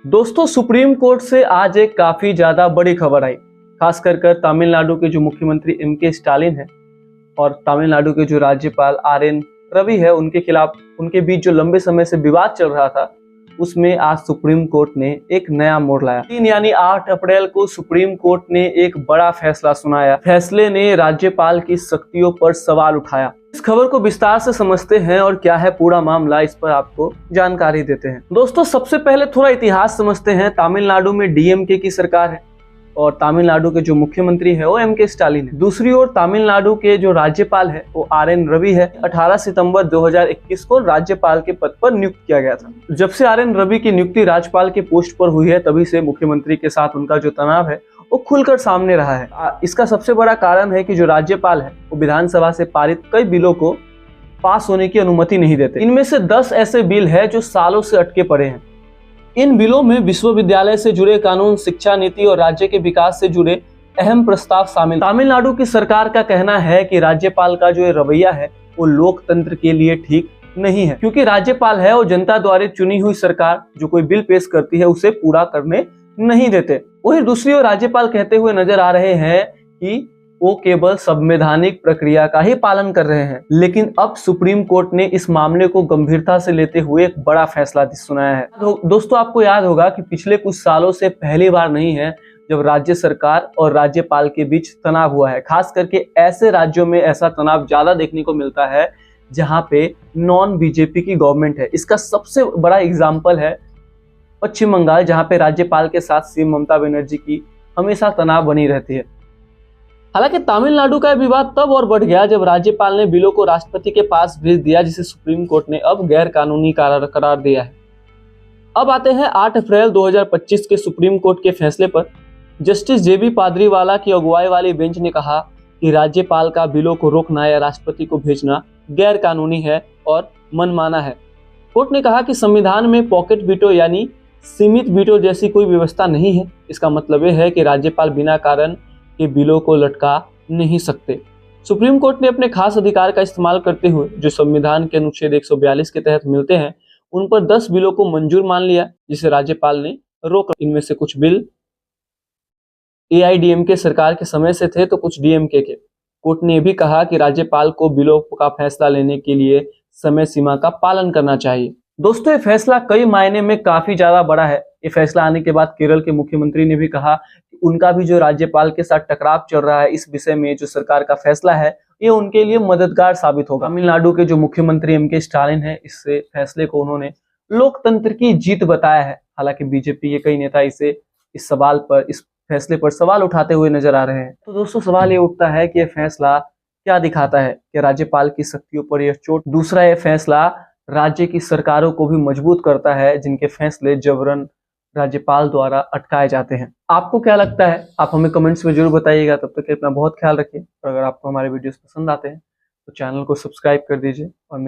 दोस्तों, supreme court से आज एक काफी ज्यादा बड़ी खबर आई। खास कर तमिलनाडु के जो मुख्यमंत्री एम.के. स्टालिन है और तमिलनाडु के जो राज्यपाल आर.एन. रवि है, उनके खिलाफ उनके बीच जो लंबे समय से विवाद चल रहा था, उसमें आज सुप्रीम कोर्ट ने एक नया मोड़ लाया। 3 यानी 8 अप्रैल को सुप्रीम कोर्ट ने एक बड़ा फैसला सुनाया। फैसले ने राज्यपाल की शक्तियों पर सवाल उठाया। इस खबर को विस्तार से समझते हैं और क्या है पूरा मामला, इस पर आपको जानकारी देते हैं। दोस्तों, सबसे पहले थोड़ा इतिहास समझते हैं। तमिलनाडु में डीएमके की सरकार है और तमिलनाडु के जो मुख्यमंत्री है वो एम.के. स्टालिन है। दूसरी ओर तमिलनाडु के जो राज्यपाल है वो आर.एन. रवि है। 18 सितंबर 2021 को राज्यपाल के पद पर नियुक्त किया गया था। जब से आर.एन. रवि की नियुक्ति राज्यपाल के पोस्ट पर हुई है, तभी से मुख्यमंत्री के साथ उनका जो तनाव है वो खुलकर सामने रहा है। इसका सबसे बड़ा कारण है कि जो राज्यपाल है वो विधानसभा से पारित कई बिलों को पास होने की अनुमति नहीं देते। इनमें से 10 ऐसे बिल है जो सालों से अटके पड़े हैं। इन बिलों में विश्वविद्यालय से जुड़े कानून, शिक्षा नीति और राज्य के विकास से जुड़े अहम प्रस्ताव शामिल। तमिलनाडु की सरकार का कहना है कि राज्यपाल का जो रवैया है वो लोकतंत्र के लिए ठीक नहीं है, क्योंकि राज्यपाल है और जनता द्वारा चुनी हुई सरकार जो कोई बिल पेश करती है उसे पूरा करने नहीं देते। वहीं दूसरी ओर राज्यपाल कहते हुए नजर आ रहे हैं कि वो केवल संवैधानिक प्रक्रिया का ही पालन कर रहे हैं। लेकिन अब सुप्रीम कोर्ट ने इस मामले को गंभीरता से लेते हुए एक बड़ा फैसला सुनाया है। दोस्तों, आपको याद होगा कि पिछले कुछ सालों से पहली बार नहीं है जब राज्य सरकार और राज्यपाल के बीच तनाव हुआ है। खास करके ऐसे राज्यों में ऐसा तनाव ज्यादा देखने को मिलता है जहां पे नॉन बीजेपी की गवर्नमेंट है। इसका सबसे बड़ा एग्जाम्पल है पश्चिम बंगाल, जहां पे राज्यपाल के साथ सीएम ममता बनर्जी की हमेशा तनाव बनी रहती है। हालांकि तमिलनाडु का विवाद तब और बढ़ गया जब राज्यपाल ने बिलों को राष्ट्रपति के पास भेज दिया, जिसे सुप्रीम कोर्ट ने अब गैर कानूनी करार दिया है। अब आते हैं 8 अप्रैल 2025 के सुप्रीम कोर्ट के फैसले पर। Justice JB. पादरीवाला की अगुवाई वाली बेंच ने कहा कि राज्यपाल का बिलों को रोकना या राष्ट्रपति को भेजना गैर कानूनी है और मनमाना है। कोर्ट ने कहा कि संविधान में पॉकेट वीटो यानी सीमित वीटो जैसी कोई व्यवस्था नहीं है। इसका मतलब यह है कि राज्यपाल बिना कारण के बिलों को लटका नहीं सकते। सुप्रीम कोर्ट ने अपने खास अधिकार का इस्तेमाल करते हुए जो संविधान के अनुच्छेद 142 के तहत मिलते हैं, उन पर 10 बिलों को मंजूर मान लिया, जिसे राज्यपाल ने रोक। इनमें से कुछ बिल एआईडीएमके सरकार के समय से थे तो कुछ डीएमके के। कोर्ट ने भी कहा कि राज्यपाल को बिलों का फैसला लेने के लिए समय सीमा का पालन करना चाहिए। दोस्तों, ये फैसला कई मायने में काफी ज्यादा बड़ा है। ये फैसला आने के बाद केरल के मुख्यमंत्री ने भी कहा कि उनका भी जो राज्यपाल के साथ टकराव चल रहा है, इस विषय में जो सरकार का फैसला है ये उनके लिए मददगार साबित होगा। तमिलनाडु के जो मुख्यमंत्री एम.के. स्टालिन है, इस फैसले को उन्होंने लोकतंत्र की जीत बताया है। हालांकि बीजेपी के कई नेता इस फैसले पर सवाल उठाते हुए नजर आ रहे हैं। तो दोस्तों, सवाल ये उठता है कि यह फैसला क्या दिखाता है कि राज्यपाल की शक्तियों पर यह चोट। दूसरा, यह फैसला राज्य की सरकारों को भी मजबूत करता है जिनके फैसले जबरन राज्यपाल द्वारा अटकाए जाते हैं। आपको क्या लगता है? आप हमें कमेंट्स में जरूर बताइएगा। तब तक अपना बहुत ख्याल रखिए और अगर आपको हमारे वीडियोस पसंद आते हैं तो चैनल को सब्सक्राइब कर दीजिए और